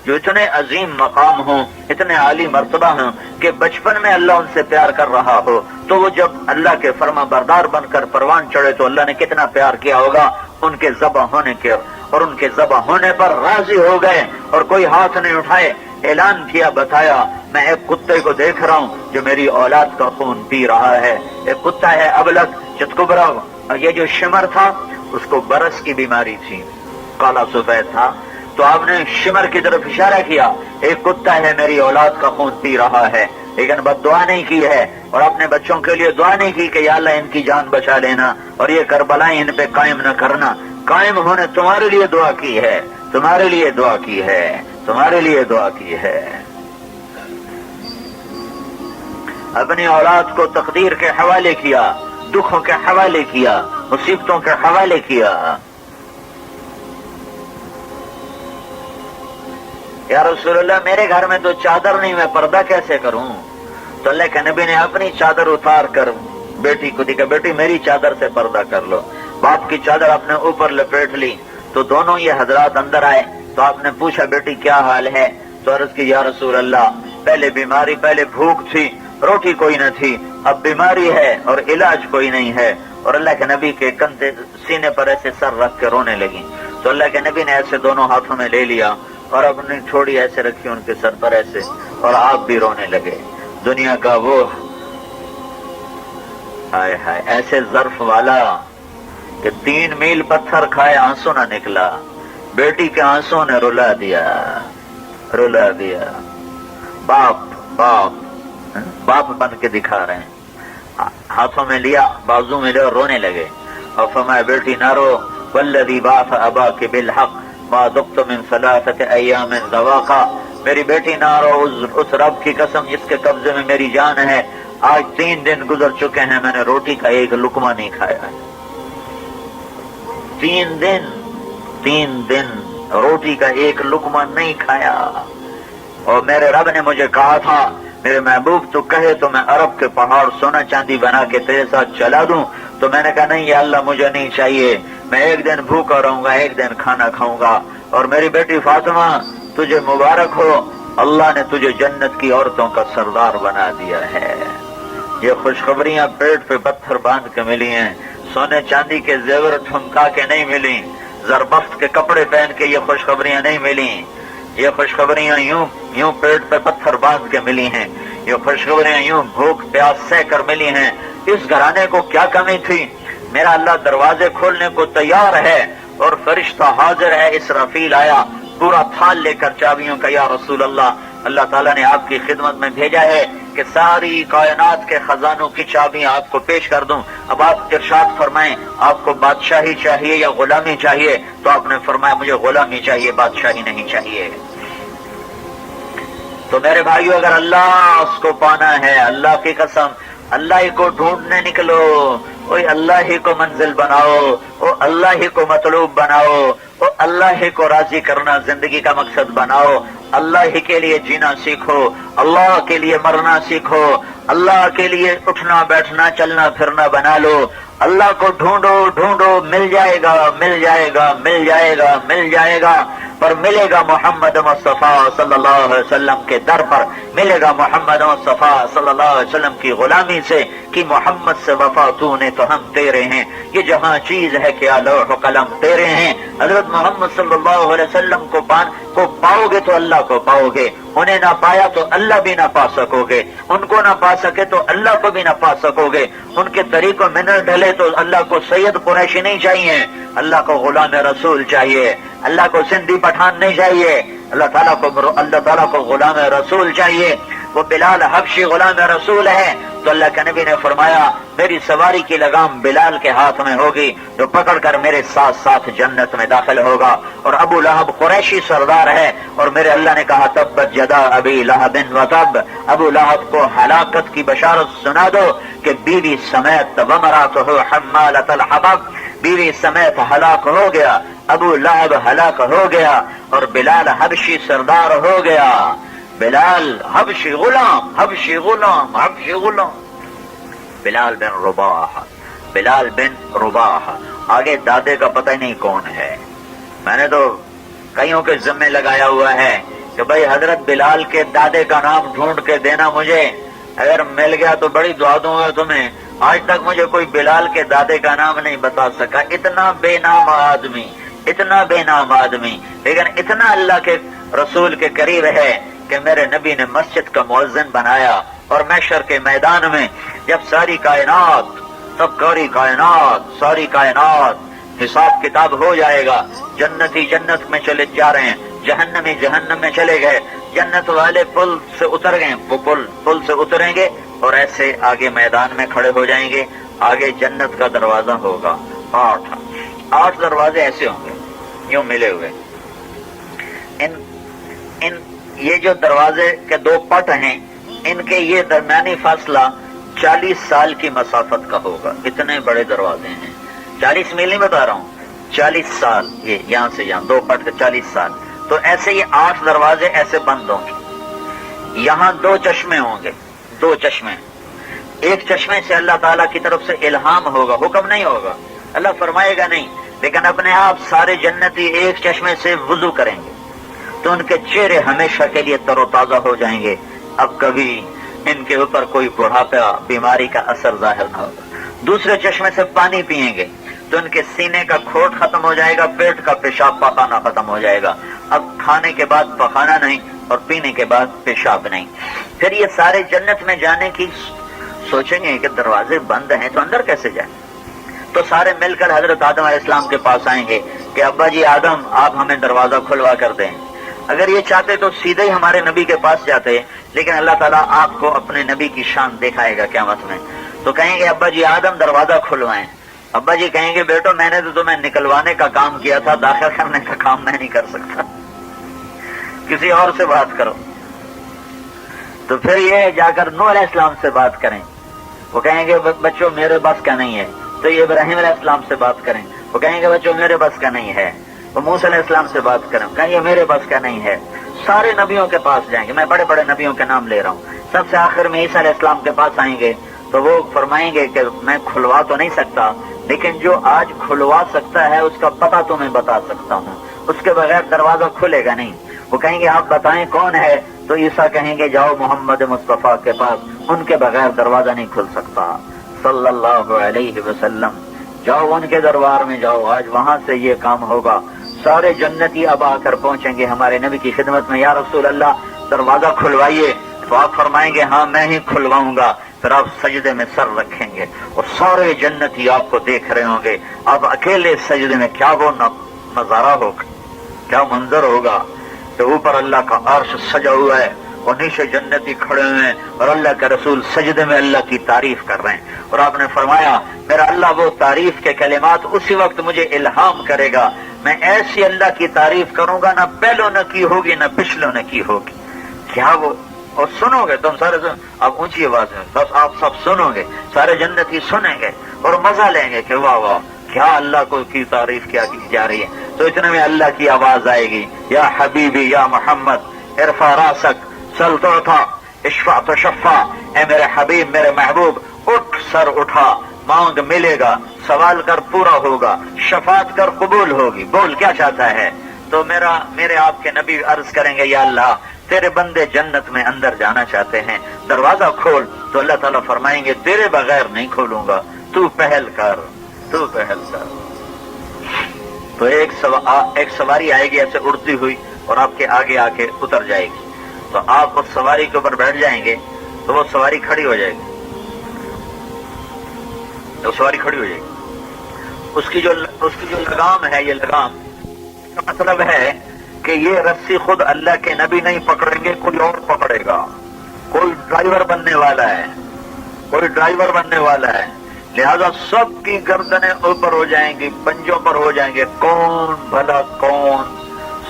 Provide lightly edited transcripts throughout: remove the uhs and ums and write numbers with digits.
جو اتنے عظیم مقام ہوں، اتنے عالی مرتبہ ہوں کہ بچپن میں اللہ ان سے پیار کر رہا ہو، تو وہ جب اللہ کے فرما بردار بن کر پروان چڑھے تو اللہ نے کتنا پیار کیا ہوگا ان کے ذبح ہونے کے، اور ان کے ذبح ہونے پر راضی ہو گئے اور کوئی ہاتھ نہیں اٹھائے، اعلان کیا، بتایا میں ایک کتے کو دیکھ رہا ہوں جو میری اولاد کا خون پی رہا ہے۔ ایک کتا ہے ابلک چتکبرا، اور یہ جو شمر تھا اس کو برس کی بیماری تھی، کالا سفید تھا، تو آپ نے شمر کی طرف اشارہ کیا، ایک کتا ہے میری اولاد کا خون پی رہا ہے، لیکن بد دعا نہیں کی ہے، اور اپنے بچوں کے لیے دعا نہیں کی کہ یا اللہ ان کی جان بچا لینا اور یہ کربلائیں ان پہ قائم نہ کرنا۔ قائم ہونے تمہارے لیے دعا کی ہے، تمہارے لیے دعا کی ہے، تمہارے لیے دعا کی ہے۔ اپنی اولاد کو تقدیر کے حوالے کیا، دکھوں کے حوالے کیا، مصیبتوں کے حوالے کیا۔ یا رسول اللہ میرے گھر میں تو چادر نہیں، میں پردہ کیسے کروں؟ تو اللہ کے نبی نے اپنی چادر اتار کر بیٹی کو دی کہ بیٹی میری چادر سے پردہ کر لو۔ باپ کی چادر اپنے اوپر لپیٹ لی تو دونوں یہ حضرات اندر آئے، تو آپ نے پوچھا بیٹی کیا حال ہے؟ تو عرض کی یا رسول اللہ پہلے بیماری، پہلے بھوک تھی، روٹی کوئی نہ تھی، اب بیماری ہے اور علاج کوئی نہیں ہے۔ اور اللہ کے نبی کے کندھے سینے پر ایسے سر رکھ کے رونے لگی، تو اللہ کے نبی نے ایسے دونوں ہاتھوں میں لے لیا اور اپنی چھوڑی ایسے رکھی ان کے سر پر ایسے، اور آپ بھی رونے لگے۔ دنیا کا وہ ہائے ہائے ایسے ظرف والا کہ 3 میل پتھر کھائے آنسو نہ نکلا، بیٹی کے آنسو نے رلا دیا، رلا دیا۔ باپ باپ باپ بن کے دکھا رہے ہیں، ہاتھوں میں لیا، بازو میں لیا اور رونے لگے، اور فرمایا بیٹی نہ رو، والذی بعث اباک بالحق ما دقت من 3 ایام ذواقا، میری بیٹی نہ رو، اس رب کی قسم جس کے قبضے میں میری جان ہے، آج 3 دن گزر چکے ہیں میں نے روٹی کا ایک لقمہ نہیں کھایا ہے۔ 3 دن روٹی کا ایک لقمہ نہیں کھایا، اور میرے رب نے مجھے کہا تھا میرے محبوب تو کہے تو میں عرب کے پہاڑ سونا چاندی بنا کے تیرے ساتھ چلا دوں، تو میں نے کہا نہیں یا اللہ مجھے نہیں چاہیے، میں ایک دن بھوکا رہوں گا، ایک دن کھانا کھاؤں گا۔ اور میری بیٹی فاطمہ تجھے مبارک ہو، اللہ نے تجھے جنت کی عورتوں کا سردار بنا دیا ہے۔ یہ خوشخبریاں پیٹ پہ پتھر باندھ کے ملی ہیں، سونے چاندی کے زیور ٹھمکا کے نہیں ملی، زربفت کے کپڑے پہن کے یہ خوشخبریاں نہیں ملی، یہ خوشخبریاں یوں پیٹ پہ پتھر باندھ کے ملی ہیں، یہ خوشخبریاں یوں بھوک پیاس سہ کر ملی ہیں۔ اس گھرانے کو کیا کمی تھی؟ میرا اللہ دروازے کھولنے کو تیار ہے، اور فرشتہ حاضر ہے، اسرافیل آیا پورا تھال لے کر چابیوں کا، یا رسول اللہ اللہ تعالیٰ نے آپ کی خدمت میں بھیجا ہے کہ ساری کائنات کے خزانوں کی چابیاں آپ کو پیش کر دوں، اب آپ ارشاد فرمائیں آپ کو بادشاہی چاہیے یا غلامی چاہیے؟ تو آپ نے فرمایا مجھے غلامی چاہیے، بادشاہی نہیں چاہیے۔ تو میرے بھائیو اگر اللہ کو پانا ہے، اللہ کی قسم اللہ ہی کو ڈھونڈنے نکلو، اوے اللہ ہی کو منزل بناؤ، او اللہ ہی کو مطلوب بناؤ، او اللہ ہی کو راضی کرنا زندگی کا مقصد بناؤ، اللہ ہی کے لیے جینا سیکھو، اللہ کے لیے مرنا سیکھو، اللہ کے لیے اٹھنا بیٹھنا چلنا پھرنا بنا لو، اللہ کو ڈھونڈو ڈھونڈو، مل جائے گا مل جائے گا مل جائے گا مل جائے گا، پر ملے گا محمد مصطفیٰ صلی اللہ علیہ وسلم کے در پر، ملے گا محمد مصطفیٰ صلی اللہ علیہ وسلم کی غلامی سے کہ محمد سے وفا تو نے تو ہم تیرے ہیں، یہ جہاں چیز ہے کیا لوح و قلم تیرے ہیں۔ حضرت محمد صلی اللہ علیہ وسلم کو پاؤ گے تو اللہ کو پاؤ گے، انہیں نہ پایا تو اللہ بھی نہ پا سکو گے، ان کو نہ پا سکے تو اللہ کو بھی نہ پا سکو گے، ان کے طریقوں میں نہ ڈھلے تو اللہ کو سید قریشی نہیں چاہیے، اللہ کو غلام رسول چاہیے، اللہ کو سندھی پٹھان نہیں چاہیے، اللہ تعالیٰ کو غلام رسول چاہیے۔ وہ بلال حبشی غلام رسول ہے، تو اللہ کے نبی نے فرمایا میری سواری کی لگام بلال کے ہاتھ میں ہوگی، جو پکڑ کر میرے ساتھ ساتھ جنت میں داخل ہوگا۔ اور ابو لہب قریشی سردار ہے، اور میرے اللہ نے کہا تبت یدا ابی لہب وتب، ابو لہب کو ہلاکت کی بشارت سنا دو کہ بیوی سمیت وامرأتہ حمالۃ الحطب، بیوی سمیت ہلاک ہو گیا، ابو لہب ہلاک ہو گیا، اور بلال حبشی سردار ہو گیا۔ بلال حبشی غلام، حبشی غلام، حبشی غلام، بلال بن رباح، بلال بن رباح، آگے دادے کا پتہ ہی نہیں کون ہے، میں نے تو کئیوں کے ذمے لگایا ہوا ہے کہ بھائی حضرت بلال کے دادے کا نام ڈھونڈ کے دینا مجھے، اگر مل گیا تو بڑی دعا دوں گا تمہیں۔ آج تک مجھے کوئی بلال کے دادے کا نام نہیں بتا سکا، اتنا بے نام آدمی، اتنا بے نام آدمی، لیکن اتنا اللہ کے رسول کے قریب ہے کہ میرے نبی نے مسجد کا مؤذن بنایا، اور محشر کے میدان میں جب ساری کائنات ساری کائنات حساب کتاب ہو جائے گا، جنتی جنت میں چلے جا رہے ہیں، جہنمی جہنم میں چلے گئے، جنت والے پل سے اتر گئے، پل سے اتریں گے اور ایسے آگے میدان میں کھڑے ہو جائیں گے، آگے جنت کا دروازہ ہوگا، 8 دروازے ایسے ہوں گے یوں ملے ہوئے۔ یہ جو دروازے کے 2 پٹ ہیں، ان کے یہ درمیانی فاصلہ 40 سال کی مسافت کا ہوگا، اتنے بڑے دروازے ہیں۔ 40 میل نہیں بتا رہا ہوں، 40 سال، یہ یہاں سے یہاں 2 پٹ کے 40 سال، تو ایسے یہ 8 دروازے ایسے بند ہوں گے۔ یہاں 2 چشمے ہوں گے، 2 چشمے، ایک چشمے سے اللہ تعالیٰ کی طرف سے الہام ہوگا، حکم نہیں ہوگا، اللہ فرمائے گا نہیں، لیکن اپنے آپ سارے جنتی ایک چشمے سے وضو کریں گے تو ان کے چہرے ہمیشہ کے لیے تر و تازہ ہو جائیں گے، اب کبھی ان کے اوپر کوئی بڑھاپا بیماری کا اثر ظاہر نہ ہوگا۔ دوسرے چشمے سے پانی پئیں گے تو ان کے سینے کا کھوٹ ختم ہو جائے گا، پیٹ کا پیشاب پخانا ختم ہو جائے گا، اب کھانے کے بعد پخانا نہیں اور پینے کے بعد پیشاب نہیں۔ پھر یہ سارے جنت میں جانے کی سوچیں گے کہ دروازے بند ہیں تو اندر کیسے جائیں، تو سارے مل کر حضرت آدم علیہ السلام کے پاس آئیں گے کہ ابا جی آدم آپ ہمیں دروازہ کھلوا کر دیں۔ اگر یہ چاہتے تو سیدھے ہی ہمارے نبی کے پاس جاتے، لیکن اللہ تعالیٰ آپ کو اپنے نبی کی شان دکھائے گا قیامت میں، تو کہیں گے ابا جی آدم دروازہ کھلوائیں۔ ابا جی کہیں گے بیٹو میں نے تو تمہیں نکلوانے کا کام کیا تھا، داخل کرنے کا کام میں نہیں کر سکتا، کسی اور سے بات کرو۔ تو پھر یہ جا کر نوح علیہ السلام سے بات کریں، وہ کہیں گے بچوں میرے بس کا نہیں ہے، تو یہ ابراہیم علیہ السلام سے بات کریں، وہ کہیں گے بچوں میرے بس کا نہیں ہے، وہ موسیٰ علیہ السلام سے بات کریں، کہیں گے میرے بس کا نہیں ہے۔ سارے نبیوں کے پاس جائیں گے، میں بڑے بڑے نبیوں کے نام لے رہا ہوں، سب سے آخر میں عیسیٰ علیہ السلام کے پاس آئیں گے تو وہ فرمائیں گے کہ میں کھلوا تو نہیں سکتا، لیکن جو آج کھلوا سکتا ہے اس کا پتہ تمہیں بتا سکتا ہوں، اس کے بغیر دروازہ کھلے گا نہیں۔ وہ کہیں گے آپ بتائیں کون ہے، تو عیسیٰ کہیں گے جاؤ محمد مصطفیٰ کے پاس، ان کے بغیر دروازہ نہیں کھل سکتا صلی اللہ علیہ وسلم، جاؤ ان کے دربار میں جاؤ، آج وہاں سے یہ کام ہوگا۔ سارے جنتی اب آ کر پہنچیں گے ہمارے نبی کی خدمت میں، یا رسول اللہ دروازہ کھلوائیے، تو آپ فرمائیں گے ہاں میں ہی کھلواؤں گا، پھر آپ سجدے میں سر رکھیں گے اور سارے جنتی آپ کو دیکھ رہے ہوں گے، اب اکیلے سجدے میں کیا وہ نظارہ ہوگا، کیا منظر ہوگا کہ اوپر اللہ کا عرش سجا ہوا ہے اور نیچے جنتی کھڑے ہوئے ہیں اور اللہ کے رسول سجدے میں اللہ کی تعریف کر رہے ہیں، اور آپ نے فرمایا میرا اللہ وہ تعریف کے کلمات اسی وقت مجھے الہام کرے گا، میں ایسی اللہ کی تعریف کروں گا نہ پہلوں نے کی ہوگی نہ پچھلوں نے کی ہوگی، کیا وہ، اور سنو گے تم سارے، آپ اونچی آواز میں بس آپ سب سنو گے، سارے جنتی سنیں گے اور مزہ لیں گے کہ واہ واہ کیا اللہ کو کی تعریف کیا کی جا رہی ہے۔ تو اتنے میں اللہ کی آواز آئے گی، یا حبیبی یا محمد ارفع راسک سل تعطا اشفع تشفع، اے میرے حبیب میرے محبوب اٹھ سر اٹھا، مانگ ملے گا، سوال کر پورا ہوگا، شفاعت کر قبول ہوگی، بول کیا چاہتا ہے۔ تو میرے آپ کے نبی عرض کریں گے یا اللہ تیرے بندے جنت میں اندر جانا چاہتے ہیں، دروازہ کھول، تو اللہ تعالیٰ فرمائیں گے تیرے بغیر نہیں کھولوں گا، تو پہل کر، تو پہل کر۔ تو ایک سواری آئے گی ایسے اڑتی ہوئی اور آپ کے آگے آ کے اتر جائے گی، تو آپ اس سواری کے اوپر بیٹھ جائیں گے تو وہ سواری کھڑی ہو جائے گی، تو سواری کھڑی ہو جائے گی، اس کی جو لگام ہے، یہ لگام کا مطلب ہے کہ یہ رسی خود اللہ کے نبی نہیں پکڑیں گے، کوئی اور پکڑے گا، کوئی ڈرائیور بننے والا ہے، کوئی ڈرائیور بننے والا ہے، لہذا سب کی گردنیں اوپر ہو جائیں گی، پنجوں پر ہو جائیں گے، کون بھلا کون،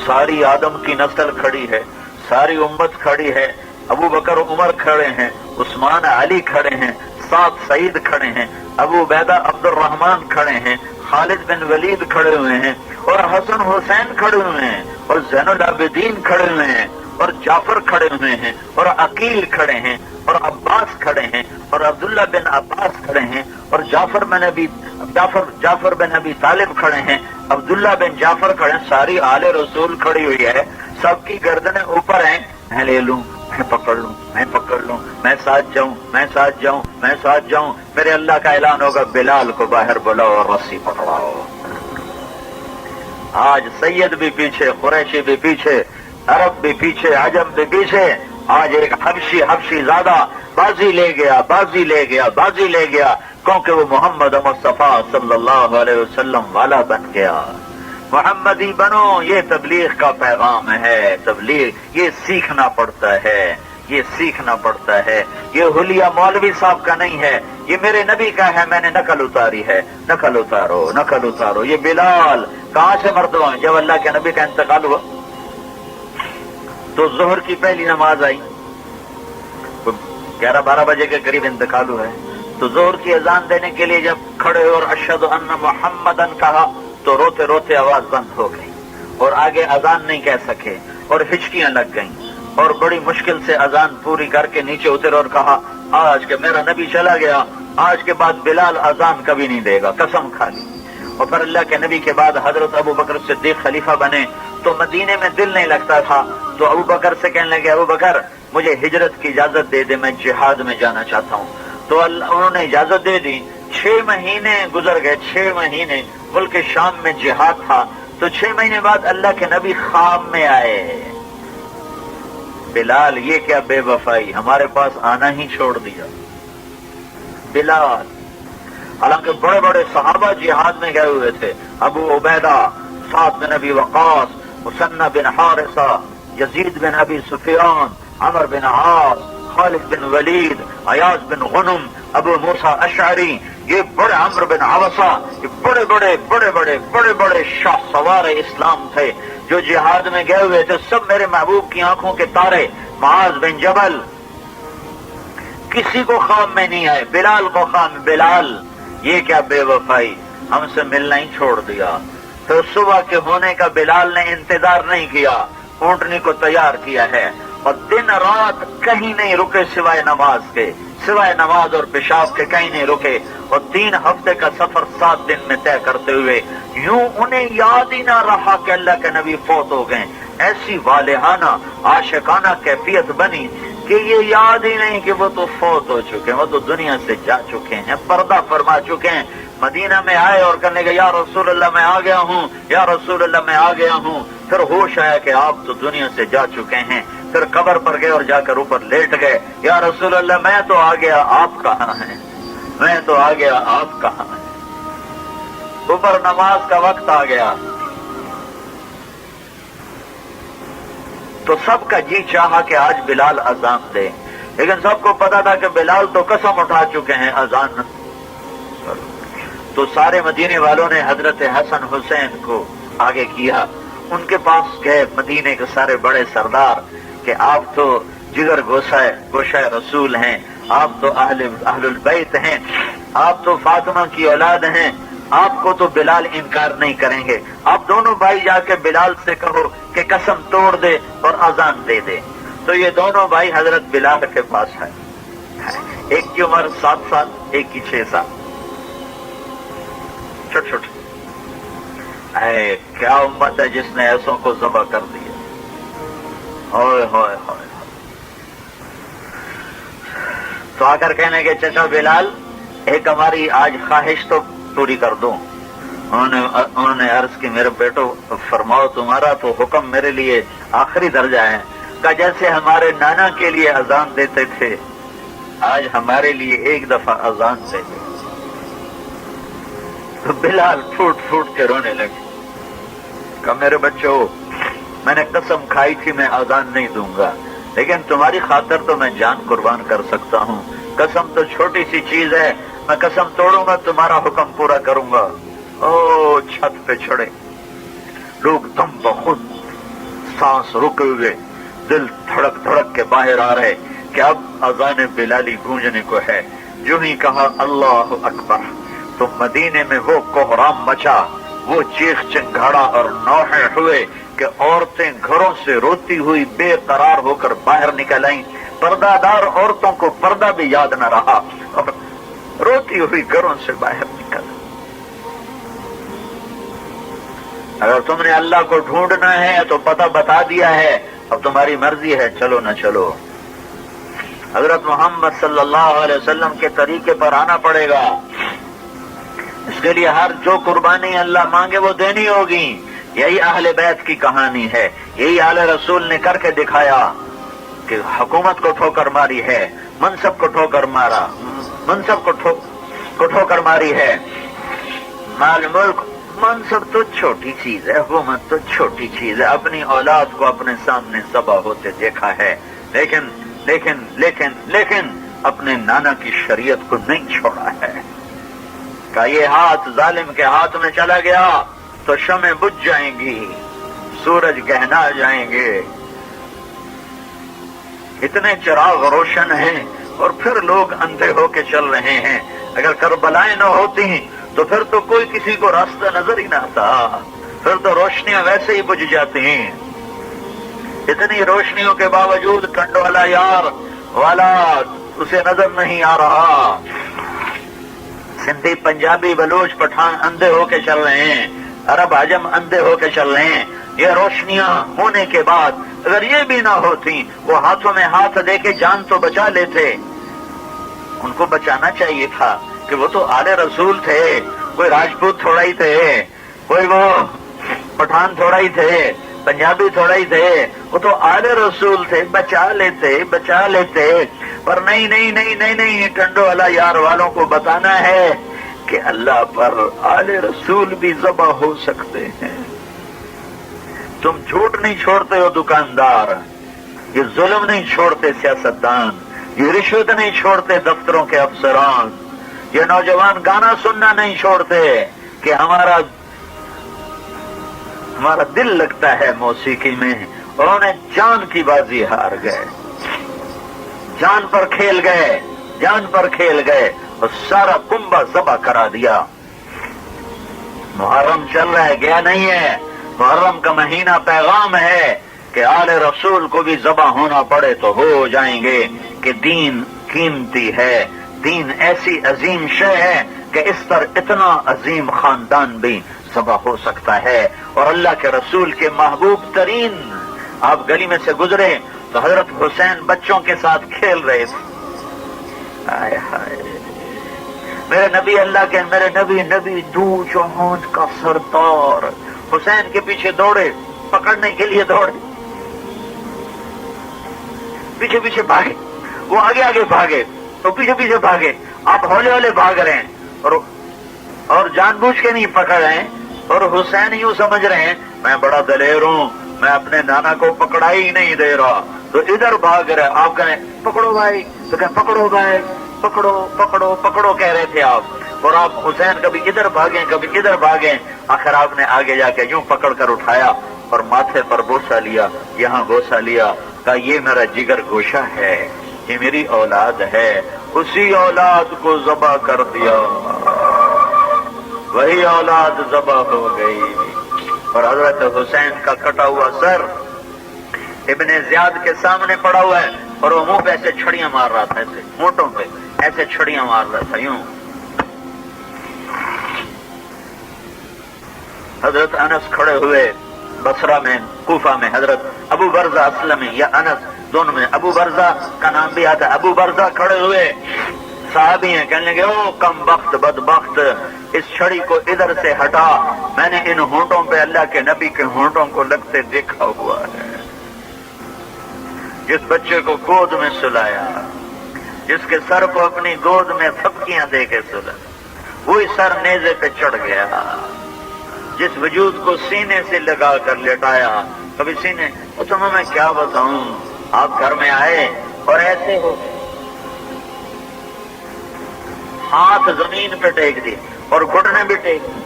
ساری آدم کی نسل کھڑی ہے، ساری امت کھڑی ہے، ابو بکر عمر کھڑے ہیں، عثمان علی کھڑے ہیں، سعد سعید کھڑے ہیں، ابو عبیدہ عبد الرحمان کھڑے ہیں، خالد بن ولید کھڑے ہوئے ہیں، اور حسن حسین کھڑے ہوئے ہیں، اور زین العابدین کھڑے ہوئے ہیں، اور جعفر کھڑے ہوئے ہیں، اور عقیل کھڑے ہیں، اور عباس کھڑے ہیں، اور عبداللہ بن عباس کھڑے ہیں، اور جعفر بن ابی طالب کھڑے ہیں، عبداللہ بن جعفر کھڑے ہیں، ساری آل رسول کھڑی ہوئی ہے، سب کی گردنیں اوپر ہیں، میں لے لوں، میں پکڑ لوں، میں پکڑ لوں، میں ساتھ جاؤں، میں ساتھ جاؤں، میں ساتھ جاؤں. میرے اللہ کا اعلان ہوگا بلال کو باہر بلاؤ اور رسی پکڑاؤ. آج سید بھی پیچھے، قریشی بھی پیچھے، عرب بھی پیچھے، عجم بھی پیچھے. آج ایک حبشی زیادہ بازی لے گیا، بازی لے گیا، بازی لے گیا، کیونکہ وہ محمد مصطفیٰ صلی اللہ علیہ وسلم والا بن گیا. محمدی بنو، یہ تبلیغ کا پیغام ہے. تبلیغ یہ سیکھنا پڑتا ہے، یہ سیکھنا پڑتا ہے. یہ حلیہ مولوی صاحب کا نہیں ہے، یہ میرے نبی کا ہے، میں نے نقل اتاری ہے. نقل اتارو، نقل اتارو. یہ بلال کہاں سے مرتبہ؟ جب اللہ کے نبی کا انتقال ہوا تو ظہر کی پہلی نماز آئی، 11-12 بجے کے قریب انتقال ہوا ہے. تو ظہر کی اذان دینے کے لیے جب کھڑے اور اشہد ان محمدن کہا تو روتے روتے آواز بند ہو گئی اور آگے اذان نہیں کہہ سکے اور ہچکیاں لگ گئیں اور بڑی مشکل سے اذان پوری کر کے نیچے اترے اور کہا آج کہ میرا نبی چلا گیا، آج کے بعد بلال اذان کبھی نہیں دے گا، قسم کھا لی. اور پھر اللہ کے نبی کے بعد حضرت ابو بکر صدیق خلیفہ بنے تو مدینے میں دل نہیں لگتا تھا. تو ابو بکر سے کہنے لگے ابو بکر مجھے ہجرت کی اجازت دے دے، میں جہاد میں جانا چاہتا ہوں. تو انہوں نے اجازت دے دی. 6 مہینے گزر گئے، 6 مہینے ملک شام میں جہاد تھا. تو 6 مہینے بعد اللہ کے نبی خواب میں آئے. بلال یہ کیا بے وفائی، ہمارے پاس آنا ہی چھوڑ دیا. بلال حالانکہ بڑے بڑے صحابہ جہاد میں گئے ہوئے تھے، ابو عبیدہ، سعد بن ابی وقاص، مسنہ بن حارثہ، یزید بن ابی سفیان، عمر بن عاص، خالد بن ولید، ایاز بن غنم، ابو موسیٰ اشعری، یہ بڑے عمرو بن عوصہ، یہ بڑے بڑے شاہ سوار اسلام تھے جو جہاد میں گئے ہوئے تھے. سب میرے محبوب کی آنکھوں کے تارے. معاذ بن جبل کسی کو خواب میں نہیں آئے، بلال کو خواب میں. بلال یہ کیا بے وفائی، ہم سے ملنا ہی چھوڑ دیا. تو صبح کے ہونے کا بلال نے انتظار نہیں کیا، اونٹنی کو تیار کیا ہے اور دن رات کہیں نہیں رکے سوائے نماز کے، سوائے نماز اور پیشاب کے کہیں نہیں رکے. اور 3 ہفتے کا سفر 7 دن میں طے کرتے ہوئے یوں انہیں یاد ہی نہ رہا کہ اللہ کے نبی فوت ہو گئے. ایسی والہانہ عاشقانہ کیفیت بنی کہ یہ یاد ہی نہیں کہ وہ تو فوت ہو چکے ہیں، وہ تو دنیا سے جا چکے ہیں، پردہ فرما چکے ہیں. مدینہ میں آئے اور کہنے لگے یا رسول اللہ میں آ گیا ہوں، یا رسول اللہ میں آ گیا ہوں. پھر ہوش آیا کہ آپ تو دنیا سے جا چکے ہیں. پھر قبر پر گئے اور جا کر اوپر لیٹ گئے. یا رسول اللہ میں تو آ گیا، آپ کہاں ہیں؟ میں تو آ گیا، آپ کہاں ہیں؟ اوپر نماز کا وقت آ گیا تو سب کا جی چاہا کہ آج بلال اذان دے، لیکن سب کو پتا تھا کہ بلال تو قسم اٹھا چکے ہیں اذان. تو سارے مدینے والوں نے حضرت حسن حسین کو آگے کیا. ان کے پاس گئے مدینے کے سارے بڑے سردار کہ آپ تو جگر گوشہ رسول ہیں، آپ تو اہل البیت ہیں، آپ تو فاطمہ کی اولاد ہیں، آپ کو تو بلال انکار نہیں کریں گے. آپ دونوں بھائی جا کے بلال سے کہو کہ قسم توڑ دے اور اذان دے دے. تو یہ دونوں بھائی حضرت بلال کے پاس ہیں. ایک کی عمر 7 سال، ایک کی 6 سال، چھوٹ چھوٹ. اے کیا امت ہے جس نے ایسوں کو ذبح کر دیا. ہوئے ہوئے ہوئے. تو آ کر کہنے کے چچا بلال ایک ہماری آج خواہش تو پوری کر دوں. انہوں نے عرض کی میرے بیٹو فرماؤ، تمہارا تو حکم میرے لیے آخری درجہ ہے. کہ جیسے ہمارے نانا کے لیے اذان دیتے تھے آج ہمارے لیے ایک دفعہ اذان دے دے. تو بلال پھوٹ پھوٹ کے رونے لگے. کہ میرے بچوں میں نے قسم کھائی تھی میں اذان نہیں دوں گا، لیکن تمہاری خاطر تو میں جان قربان کر سکتا ہوں. قسم تو چھوٹی سی چیز ہے، میں قسم توڑوں گا تمہارا حکم پورا کروں گا. او چھت پہ چڑھے لوگ دم بخود، سانس رکے ہوئے، دل دھڑک دھڑک کے باہر آ رہے کہ اب اذان بلالی گونجنے کو ہے. جو ہی کہا اللہ اکبر تو مدینے میں وہ کوہرام مچا، وہ چیخ چنگھاڑا اور نوحے ہوئے کہ عورتیں گھروں سے روتی ہوئی بے قرار ہو کر باہر نکل آئیں. پردہ دار عورتوں کو پردہ بھی یاد نہ رہا اور روتی ہوئی گھروں سے باہر نکل. اگر تم نے اللہ کو ڈھونڈنا ہے تو پتہ بتا دیا ہے، اب تمہاری مرضی ہے چلو نہ چلو۔ حضرت محمد صلی اللہ علیہ وسلم کے طریقے پر آنا پڑے گا۔ اس کے لیے ہر جو قربانی اللہ مانگے وہ دینی ہوگی۔ یہی اہل بیت کی کہانی ہے، یہی آل رسول نے کر کے دکھایا کہ حکومت کو ٹھوکر ماری ہے، منصب کو ٹھوکر مارا، منصب کو ٹھوکر ماری ہے۔ مال ملک منصب تو چھوٹی چیز ہے، حکومت تو چھوٹی چیز ہے، اپنی اولاد کو اپنے سامنے ذبح ہوتے دیکھا ہے، لیکن لیکن لیکن لیکن اپنے نانا کی شریعت کو نہیں چھوڑا ہے۔ کہ یہ ہاتھ ظالم کے ہاتھ میں چلا گیا تو شمع بجھ جائیں گی، سورج گہنا جائیں گے، اتنے چراغ روشن ہیں اور پھر لوگ اندھے ہو کے چل رہے ہیں۔ اگر کربلائیں نہ ہوتی تو پھر تو کوئی کسی کو راستہ نظر ہی نہ آتا، پھر تو روشنیاں ویسے ہی بجھ جاتی ہیں۔ اتنی روشنیوں کے باوجود ٹھنڈ والا یار والا اسے نظر نہیں آ رہا۔ سندھی، پنجابی، بلوچ، پٹھان اندھے ہو کے چل رہے ہیں، عرب عجم اندھے ہو کے چل رہے ہیں۔ یہ روشنیاں ہونے کے بعد اگر یہ بھی نہ ہوتی، وہ ہاتھوں میں ہاتھ دے کے جان تو بچا لیتے۔ ان کو بچانا چاہیے تھا کہ وہ تو آل رسول تھے، کوئی راجپوت تھوڑا ہی تھے، کوئی وہ پٹھان تھوڑا ہی تھے، پنجابی تھوڑا ہی تھے، وہ تو آل رسول تھے، بچا لیتے۔ پر نہیں نہیں نہیں نہیں نہیں، ٹنڈو والا یار والوں کو بتانا ہے کہ اللہ پر آل رسول بھی ذبح ہو سکتے ہیں۔ تم جھوٹ نہیں چھوڑتے ہو دکاندار، یہ ظلم نہیں چھوڑتے سیاستدان، یہ رشوت نہیں چھوڑتے دفتروں کے افسران، یہ نوجوان گانا سننا نہیں چھوڑتے کہ ہمارا دل لگتا ہے موسیقی میں، اور انہیں جان کی بازی ہار گئے، جان پر کھیل گئے اور سارا کنبہ ذبح کرا دیا۔ محرم چل رہا ہے، گیا نہیں ہے۔ محرم کا مہینہ پیغام ہے کہ آل رسول کو بھی ذبح ہونا پڑے تو ہو جائیں گے، کہ دین قیمتی ہے، دین ایسی عظیم شے ہے کہ اس پر اتنا عظیم خاندان بھی ذبح ہو سکتا ہے۔ اور اللہ کے رسول کے محبوب ترین، آپ گلی میں سے گزرے تو حضرت حسین بچوں کے ساتھ کھیل رہے تھے۔ ہائے ہائے، میرے نبی، اللہ کے میرے نبی دو چہوت کا سردار حسین کے پیچھے دوڑے، پکڑنے کے لیے دوڑے، پیچھے بھاگے، وہ آگے بھاگے تو پیچھے بھاگے، آپ ہولے بھاگ رہے ہیں اور جان بوجھ کے نہیں پکڑ رہے ہیں، اور حسین یوں سمجھ رہے ہیں میں بڑا دلیر ہوں، میں اپنے نانا کو پکڑا ہی نہیں دے رہا، تو ادھر بھاگ رہے۔ آپ کہیں پکڑو بھائی، تو کہیں پکڑو بھائی، پکڑو کہہ رہے تھے آپ، اور آپ حسین کبھی ادھر بھاگیں، آخر آپ نے آگے جا کے یوں پکڑ کر اٹھایا اور ماتھے پر بوسہ لیا، یہاں بوسہ لیا، کہا یہ میرا جگر گوشہ ہے، یہ میری اولاد ہے، اسی اولاد کو ذبح کر دیا، وہی اولاد ذبح ہو گئی۔ اور حضرت حسین کا کٹا ہوا سر ابن زیاد کے سامنے پڑا ہوا ہے، اور وہ منہ پہ ایسے چھڑیاں مار رہا تھا، ایسے ہونٹوں پہ ایسے چھڑیاں مار رہا تھا یوں۔ حضرت انس کھڑے ہوئے بصرہ میں، کوفہ میں، حضرت ابو برزہ اسلمی یا انس دونوں میں، ابو برزہ کا نام بھی آتا ہے، ابو برزہ کھڑے ہوئے، صحابی ہیں، کہنے لگے او کم بخت بدبخت، اس چھڑی کو ادھر سے ہٹا، میں نے ان ہونٹوں پہ اللہ کے نبی کے ہونٹوں کو لگتے دیکھا ہوا ہے۔ جس بچے کو گود میں سلایا، جس کے سر کو اپنی گود میں تھپکیاں دے کے سلایا، وہی سر نیزے پہ چڑھ گیا، جس وجود کو سینے سے لگا کر لٹایا، کبھی سینے، تمہیں میں کیا بتاؤں، آپ گھر میں آئے اور ایسے ہو ہاتھ زمین پہ ٹیک دی اور گھٹنے بھی ٹیک دی،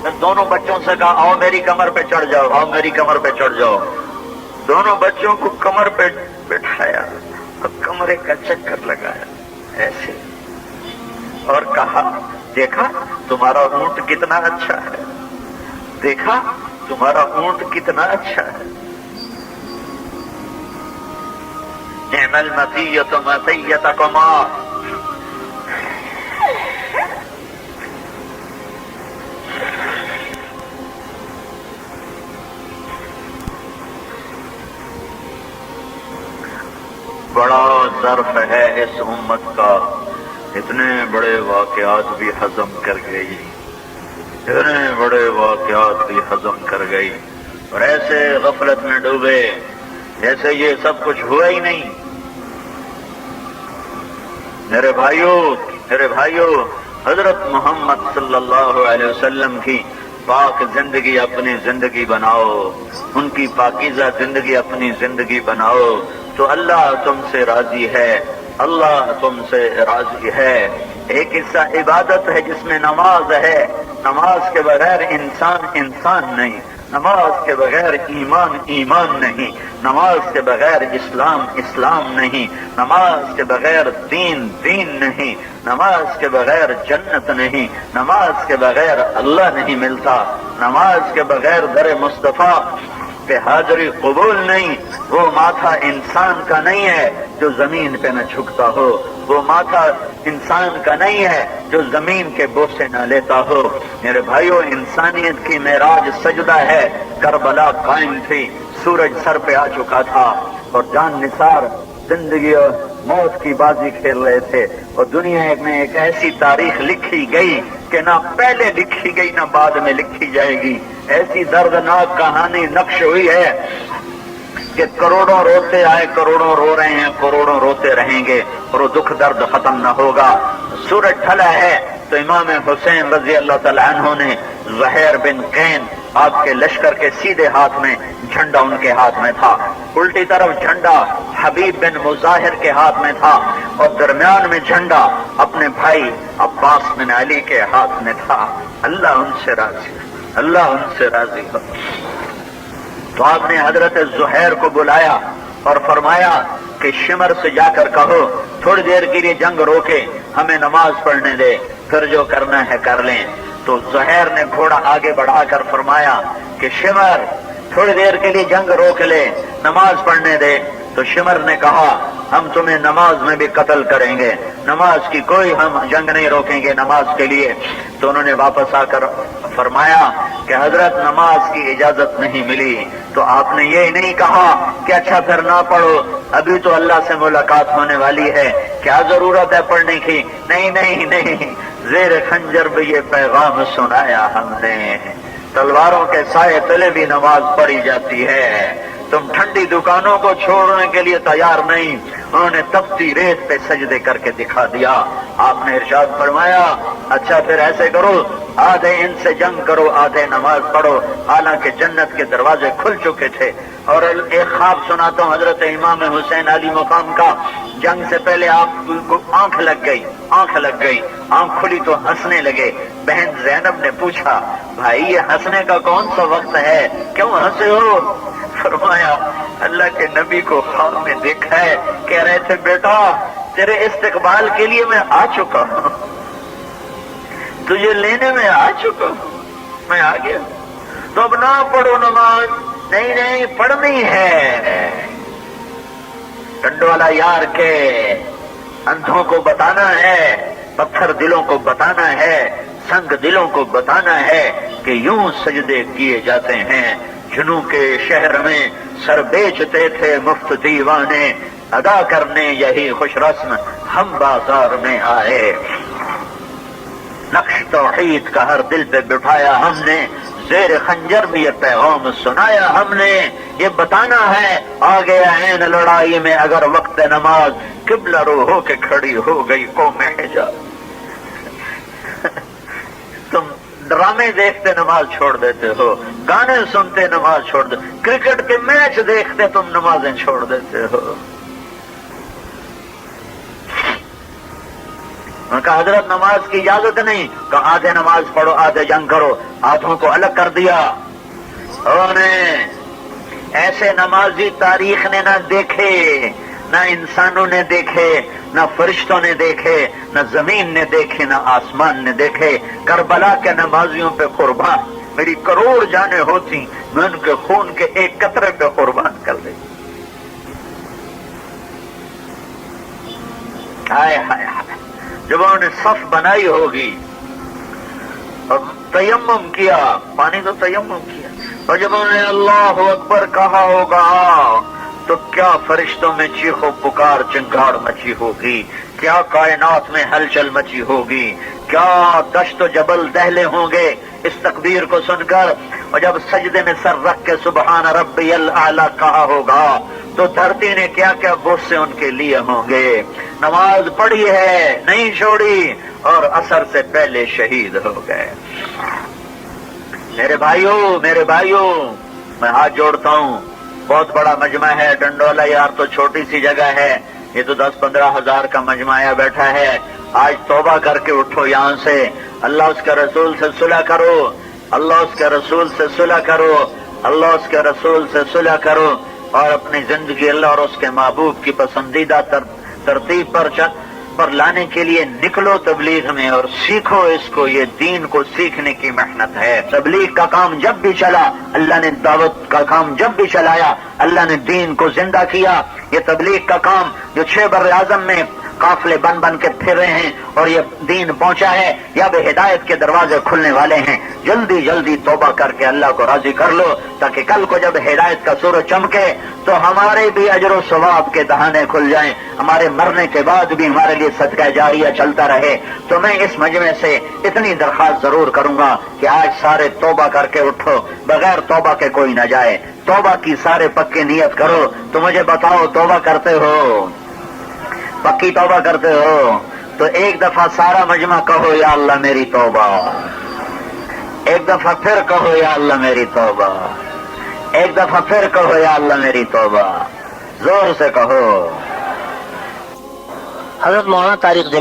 میں دونوں بچوں سے کہا آؤ میری کمر پہ چڑھ جاؤ، آؤ میری کمر پہ چڑھ جاؤ، دونوں بچوں کو کمر پہ بٹھایا اور کمرے کا چکر لگایا ایسے، اور کہا دیکھا تمہارا اونٹ کتنا اچھا ہے، دیکھا تمہارا اونٹ کتنا اچھا ہے، نعم المطیۃ مطیۃکما، بڑا ظرف ہے اس امت کا، اتنے بڑے واقعات بھی ہضم کر گئی، اتنے بڑے واقعات بھی ہضم کر گئی، اور ایسے غفلت میں ڈوبے جیسے یہ سب کچھ ہوا ہی نہیں۔ میرے بھائیوں، حضرت محمد صلی اللہ علیہ وسلم کی پاک زندگی اپنی زندگی بناؤ، ان کی پاکیزہ زندگی اپنی زندگی بناؤ تو اللہ تم سے راضی ہے، اللہ تم سے راضی ہے۔ ایک حصہ عبادت ہے جس میں نماز ہے، نماز کے بغیر انسان نہیں، نماز کے بغیر ایمان نہیں، نماز کے بغیر اسلام نہیں، نماز کے بغیر دین نہیں، نماز کے بغیر جنت نہیں، نماز کے بغیر اللہ نہیں ملتا، نماز کے بغیر در مصطفیٰ پہ حاضری قبول نہیں۔ وہ ماتھا انسان کا نہیں ہے جو زمین پہ نہ جھکتا ہو، وہ ماتھا انسان کا نہیں ہے جو زمین کے بوسے نہ لیتا ہو۔ میرے بھائیوں، انسانیت کی معراج سجدہ ہے۔ کربلا قائم تھی، سورج سر پہ آ چکا تھا اور جان نثار زندگی اور موت کی بازی کھیل رہے تھے، اور دنیا میں ایک ایسی تاریخ لکھی گئی کہ نہ پہلے لکھی گئی نہ بعد میں لکھی جائے گی۔ ایسی دردناک کہانی نقش ہوئی ہے کہ کروڑوں روتے آئے، کروڑوں رو رہے ہیں، کروڑوں روتے رہیں گے، اور وہ دکھ درد ختم نہ ہوگا۔ سورج ڈھلا ہے تو امام حسین رضی اللہ تعالیٰ عنہ نے زہیر بن قین، آپ کے لشکر کے سیدھے ہاتھ میں جھنڈا ان کے ہاتھ میں تھا، الٹی طرف جھنڈا حبیب بن مظاہر کے ہاتھ میں تھا، اور درمیان میں جھنڈا اپنے بھائی عباس بن علی کے ہاتھ میں تھا۔ اللہ ان سے راضی، اللہ ان سے راضی ہو۔ تو آپ نے حضرت زہیر کو بلایا اور فرمایا کہ شمر سے جا کر کہو تھوڑی دیر کے لیے جنگ روکے، ہمیں نماز پڑھنے دے، پھر جو کرنا ہے کر لیں۔ تو زہیر نے گھوڑا آگے بڑھا کر فرمایا کہ شمر تھوڑی دیر کے لیے جنگ روک لے، نماز پڑھنے دے۔ تو شمر نے کہا ہم تمہیں نماز میں بھی قتل کریں گے، نماز کی کوئی ہم جنگ نہیں روکیں گے نماز کے لیے۔ تو انہوں نے واپس آ کر فرمایا کہ حضرت نماز کی اجازت نہیں ملی۔ تو آپ نے یہ نہیں کہا کہ اچھا پھر نہ پڑھو، ابھی تو اللہ سے ملاقات ہونے والی ہے، کیا ضرورت ہے پڑھنے کی؟ نہیں، زیر خنجر بھی یہ پیغام سنایا ہم نے، تلواروں کے سائے تلے بھی نماز پڑھی جاتی ہے، تم ٹھنڈی دکانوں کو چھوڑنے کے لیے تیار نہیں۔ انہوں نے تپتی ریت پہ سجدے کر کے دکھا دیا۔ آپ نے ارشاد فرمایا اچھا پھر ایسے کرو، آدھے ان سے جنگ کرو، آدھے نماز پڑھو، حالانکہ جنت کے دروازے کھل چکے تھے۔ اور ایک خواب سناتا ہوں حضرت امام حسین علی مقام کا۔ جنگ سے پہلے آپ کو آنکھ لگ گئی، آنکھ کھلی تو ہنسنے لگے۔ بہن زینب نے پوچھا بھائی یہ ہنسنے کا کون سا وقت ہے، کیوں ہنسے ہو؟ فرمایا اللہ کے نبی کو خواب میں دیکھا ہے، کہہ رہے تھے بیٹا تیرے استقبال کے لیے میں آ چکا ہوں، تجھے لینے میں آ چکا ہوں، میں آ گیا۔ تو اب نہ پڑھو نماز، نہیں پڑھنی ہے۔ ڈنڈ والا یار کے اندھوں کو بتانا ہے، پتھر دلوں کو بتانا ہے، سنگ دلوں کو بتانا ہے کہ یوں سجدے کیے جاتے ہیں۔ جنوں کے شہر میں سر بیچتے تھے مفت دیوانے، ادا کرنے یہی خوش رسم ہم بازار میں آئے۔ نقش توحید کا ہر دل پہ بٹھایا ہم نے، زیر خنجر بھی یہ پیغام سنایا ہم نے۔ یہ بتانا ہے آگے عین لڑائی میں اگر وقت نماز قبلہ رو ہو کے کھڑی ہو گئی قوم حجاز۔ تم ڈرامے دیکھتے نماز چھوڑ دیتے ہو، گانے سنتے نماز چھوڑ دیتے، کرکٹ کے میچ دیکھتے تم نمازیں چھوڑ دیتے ہو۔ ان کا حضرت نماز کی اجازت نہیں، کہ آدھے نماز پڑھو آدھے جنگ کرو، آدھوں کو الگ کر دیا۔ انہوں نے ایسے نمازی تاریخ نے نہ دیکھے، نہ انسانوں نے دیکھے، نہ فرشتوں نے دیکھے، نہ زمین نے دیکھے، نہ آسمان نے دیکھے۔ کربلا کے نمازیوں پہ قربان میری کروڑ جانیں ہوتی، میں ان کے خون کے ایک قطرے پہ قربان کر دی۔ ہائے ہائے ہائے، جب انہوں نے صف بنائی ہوگی اور تیمم کیا، پانی تو تیمم کیا، اور جب انہوں نے اللہ اکبر کہا ہوگا تو کیا فرشتوں میں چیخو پکار چنگاڑ مچی ہوگی، کیا کائنات میں ہلچل مچی ہوگی، کیا دشت و جبل دہلے ہوں گے اس تکبیر کو سن کر، اور جب سجدے میں سر رکھ کے سبحان ربی الاعلی کہا ہوگا تو دھرتی نے کیا کیا غصے ان کے لیے ہوں گے۔ نماز پڑھی ہے نہیں چھوڑی اور عصر سے پہلے شہید ہو گئے۔ میرے بھائیوں میں ہاتھ جوڑتا ہوں، بہت بڑا مجمع ہے ڈنڈولا یار، تو چھوٹی سی جگہ ہے، یہ تو 10-15 ہزار کا مجمع بیٹھا ہے۔ آج توبہ کر کے اٹھو یہاں سے، اللہ اس کے رسول سے صلح کرو، اللہ اس کے رسول سے صلح کرو، اللہ اس کے رسول سے صلح کرو، اور اپنی زندگی اللہ اور اس کے محبوب کی پسندیدہ ترتیب پر لانے کے لیے نکلو تبلیغ میں، اور سیکھو اس کو، یہ دین کو سیکھنے کی محنت ہے۔ تبلیغ کا کام جب بھی چلا اللہ نے، دعوت کا کام جب بھی چلایا اللہ نے دین کو زندہ کیا۔ یہ تبلیغ کا کام جو 6 بر اعظم میں قافلے بن کے پھر رہے ہیں اور یہ دین پہنچا ہے، یا بے ہدایت کے دروازے کھلنے والے ہیں، جلدی جلدی توبہ کر کے اللہ کو راضی کر لو، تاکہ کل کو جب ہدایت کا سورج چمکے تو ہمارے بھی اجر و ثواب کے دہانے کھل جائیں، ہمارے مرنے کے بعد بھی ہمارے لیے صدقہ جاریہ چلتا رہے۔ تو میں اس مجمع سے اتنی درخواست ضرور کروں گا کہ آج سارے توبہ کر کے اٹھو، بغیر توبہ کے کوئی نہ جائے، توبہ کی سارے پکے نیت کرو۔ تو مجھے بتاؤ توبہ کرتے ہو؟ پکی توبہ کرتے ہو؟ تو ایک دفعہ سارا مجمع کہو یا اللہ میری توبہ، ایک دفعہ پھر کہو یا اللہ میری توبہ، ایک دفعہ پھر کہو یا اللہ میری توبہ، زور سے کہو۔ حضرت مولانا طارق جمیل